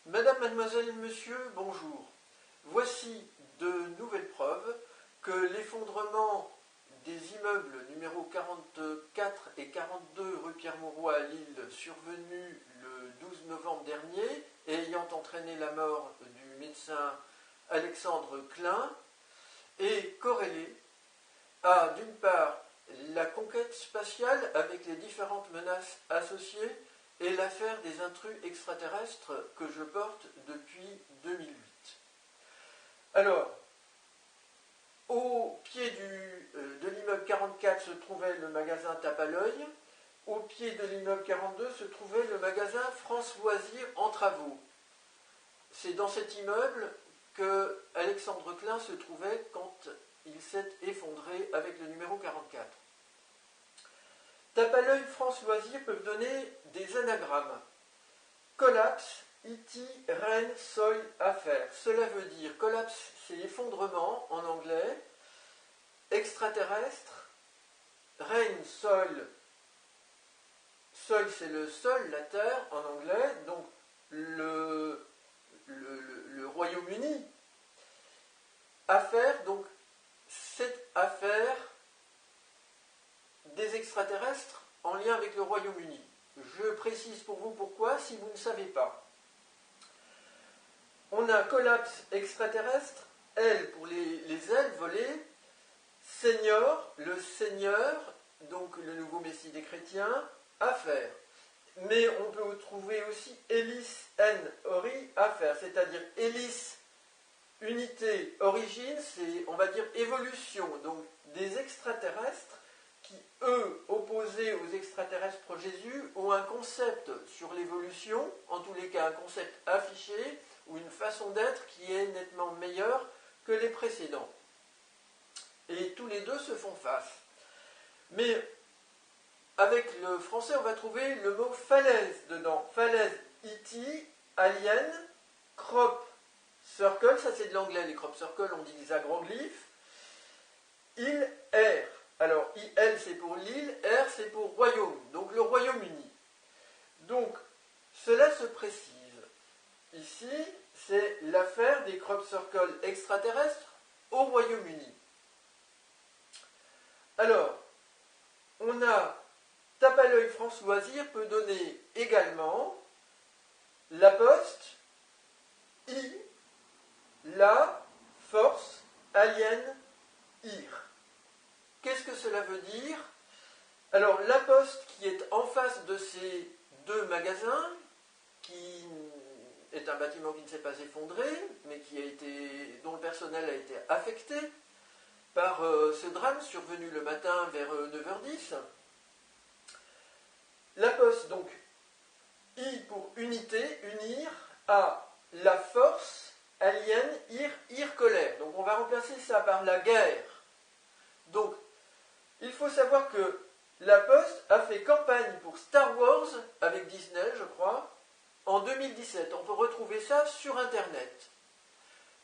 Madame, mademoiselle, monsieur, bonjour. Voici de nouvelles preuves que l'effondrement des immeubles numéro 44 et 42 rue Pierre-Mauroy à Lille, survenu le 12 novembre dernier et ayant entraîné la mort du médecin Alexandre Klein, est corrélé à, d'une part, la conquête spatiale avec les différentes menaces associées et l'affaire des intrus extraterrestres que je porte depuis 2008. Alors, au pied de l'immeuble 44 se trouvait le magasin Tape à l'œil, au pied de l'immeuble 42 se trouvait le magasin France Loisirs en travaux. C'est dans cet immeuble que Alexandre Klein se trouvait quand il s'est effondré avec le numéro 44. Tape à l'œil, France Loisirs peuvent donner des anagrammes. Collapse, IT, Rain, Soil, Affaire. Cela veut dire collapse, c'est effondrement en anglais, extraterrestre, Rain, Soil, Soil c'est le sol, la terre en anglais, donc le Royaume-Uni. Affaire, donc cette affaire des extraterrestres en lien avec le Royaume-Uni. Je précise pour vous pourquoi, si vous ne savez pas. On a collapse extraterrestre, L pour les ailes volées, Seigneur, le Seigneur, donc le nouveau Messie des chrétiens, affaire. Mais on peut trouver aussi Elis N, Ori, affaire, c'est-à-dire Elis, unité, origine, c'est, on va dire, évolution, donc des extraterrestres qui, eux, opposés aux extraterrestres pro-Jésus, ont un concept sur l'évolution, en tous les cas un concept affiché, ou une façon d'être qui est nettement meilleure que les précédents. Et tous les deux se font face. Mais avec le français, on va trouver le mot falaise dedans. Falaise, E.T., alien, crop, circle, ça c'est de l'anglais, les crop circles, on dit des agroglyphes. Il, R. Alors, IL c'est pour l'île, R c'est pour royaume, donc le Royaume-Uni. Donc, cela se précise. Ici, c'est l'affaire des crop circles extraterrestres au Royaume-Uni. Alors, on a Tape à l'œil France Loisirs peut donner également la poste, I, la, force, alien, IR. Qu'est-ce que cela veut dire? Alors, la poste qui est en face de ces deux magasins, qui est un bâtiment qui ne s'est pas effondré, mais dont le personnel a été affecté par ce drame survenu le matin vers 9h10. La poste, donc, I pour unité, unir, A, la force, alien, IR, colère. Donc on va remplacer ça par la guerre. Donc, il faut savoir que la Poste a fait campagne pour Star Wars avec Disney, je crois, en 2017. On peut retrouver ça sur Internet.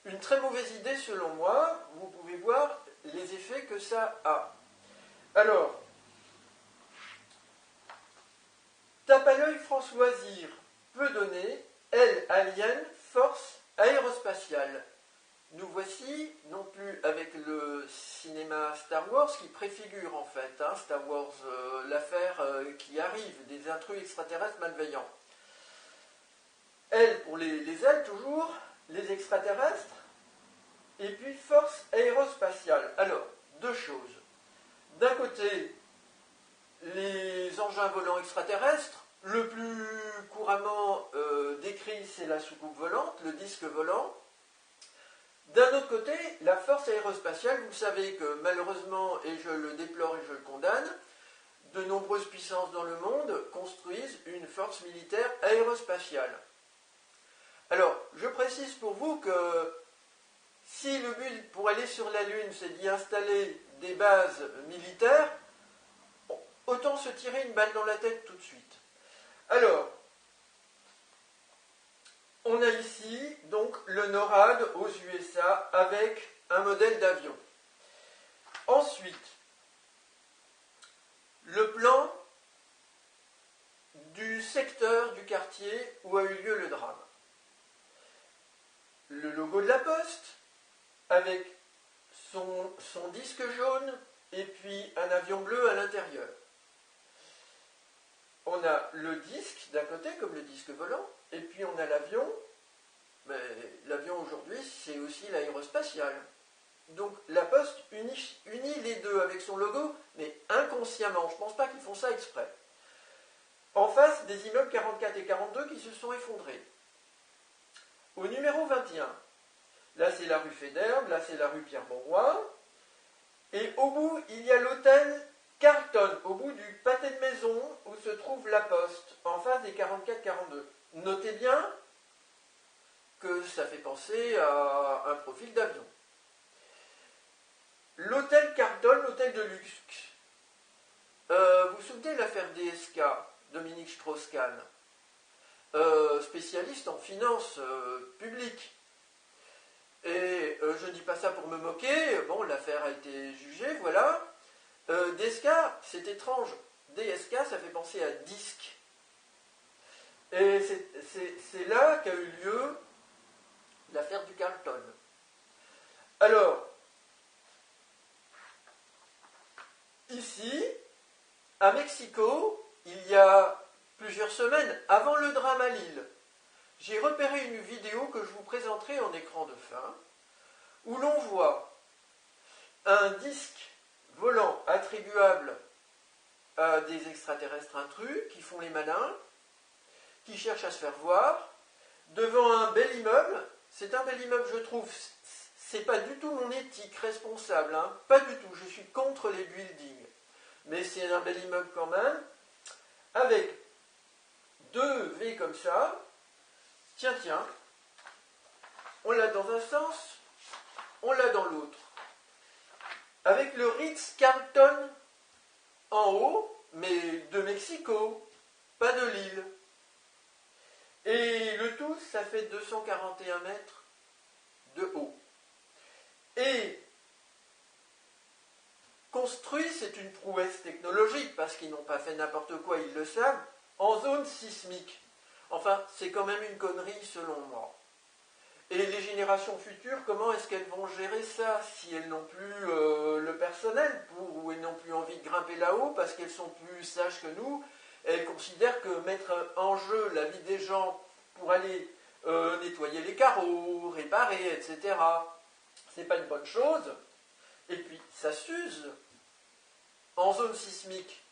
Une très mauvaise idée selon moi. Vous pouvez voir les effets que ça a. Alors, Tape à l'œil France Loisirs peut donner, L, alien, force aérospatiale. Nous voici, non plus avec le cinéma Star Wars, qui préfigure en fait, Star Wars, l'affaire qui arrive, des intrus extraterrestres malveillants. L pour les ailes toujours, les extraterrestres, et puis force aérospatiale. Alors, deux choses. D'un côté, les engins volants extraterrestres, le plus couramment décrit, c'est la soucoupe volante, le disque volant. D'un autre côté, la force aérospatiale, vous savez que malheureusement, et je le déplore et je le condamne, de nombreuses puissances dans le monde construisent une force militaire aérospatiale. Alors, je précise pour vous que si le but pour aller sur la Lune, c'est d'y installer des bases militaires, autant se tirer une balle dans la tête tout de suite. Alors, on a ici donc le NORAD aux USA avec un modèle d'avion. Ensuite, le plan du secteur du quartier où a eu lieu le drame. Poste, avec son disque jaune, et puis un avion bleu à l'intérieur. On a le disque d'un côté, comme le disque volant, et puis on a l'avion. Mais l'avion aujourd'hui, c'est aussi l'aérospatial. Donc la Poste unit les deux avec son logo, mais inconsciemment. Je ne pense pas qu'ils font ça exprès. En face, des immeubles 44 et 42 qui se sont effondrés. Au numéro 21, là c'est la rue Fédère, là c'est la rue Pierre-Mauroy, et au bout, il y a l'hôtel Carlton, au bout du pâté de maison où se trouve la Poste, en face des 44-42. Notez bien que ça fait penser à un profil d'avion. L'hôtel Carlton, l'hôtel de luxe. Vous vous souvenez de l'affaire DSK, Dominique Strauss-Kahn, spécialiste en finances publiques. Et je ne dis pas ça pour me moquer, bon, l'affaire a été jugée, voilà. DSK, c'est étrange. DSK, ça fait penser à disque. Et c'est là qu'a eu lieu l'affaire du Carlton. Alors, ici, à Mexico, il y a plusieurs semaines, avant le drame à Lille, j'ai repéré une vidéo que je vous présenterai en écran de fin, où l'on voit un disque volant attribuable à des extraterrestres intrus qui font les malins, qui cherchent à se faire voir, devant un bel immeuble. C'est un bel immeuble, je trouve. C'est pas du tout mon éthique responsable, hein. Pas du tout. Je suis contre les buildings. Mais c'est un bel immeuble quand même, avec deux V comme ça. Tiens, tiens. On l'a dans un sens, on l'a dans l'autre. Avec le Ritz-Carlton en haut, mais de Mexico, pas de Lille. Et le tout, ça fait 241 mètres de haut. Et construit, c'est une prouesse technologique, parce qu'ils n'ont pas fait n'importe quoi, ils le savent, en zone sismique. Enfin, c'est quand même une connerie selon moi. Et les générations futures, comment est-ce qu'elles vont gérer ça si elles n'ont plus le personnel ou elles n'ont plus envie de grimper là-haut parce qu'elles sont plus sages que nous? Elles considèrent que mettre en jeu la vie des gens pour aller nettoyer les carreaux, réparer, etc., c'est pas une bonne chose. Et puis, ça s'use. En zone sismique,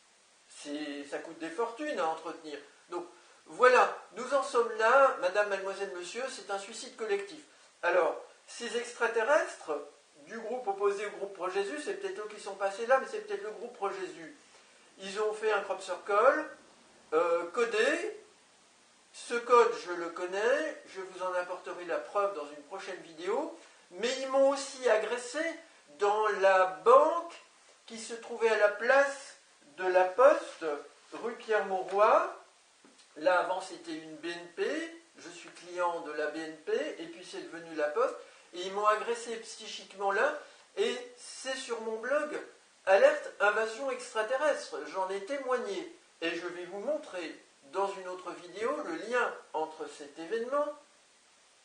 ça coûte des fortunes à entretenir. Donc, voilà, nous en sommes là, madame, mademoiselle, monsieur, c'est un suicide collectif. Alors, ces extraterrestres du groupe opposé au groupe Pro-Jésus, c'est peut-être eux qui sont passés là, mais c'est peut-être le groupe Pro-Jésus. Ils ont fait un crop circle, codé. Ce code, je le connais, je vous en apporterai la preuve dans une prochaine vidéo, mais ils m'ont aussi agressé dans la banque qui se trouvait à la place de la Poste, rue Pierre-Mauroy. Là, avant, c'était une BNP. Je suis client de la BNP. Et puis, c'est devenu la Poste. Et ils m'ont agressé psychiquement là. Et c'est sur mon blog, Alerte Invasion Extraterrestre. J'en ai témoigné. Et je vais vous montrer dans une autre vidéo le lien entre cet événement,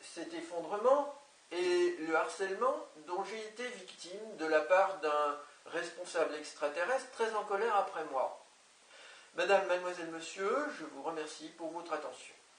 cet effondrement, et le harcèlement dont j'ai été victime de la part d'un responsable extraterrestre très en colère après moi. Madame, mademoiselle, monsieur, je vous remercie pour votre attention.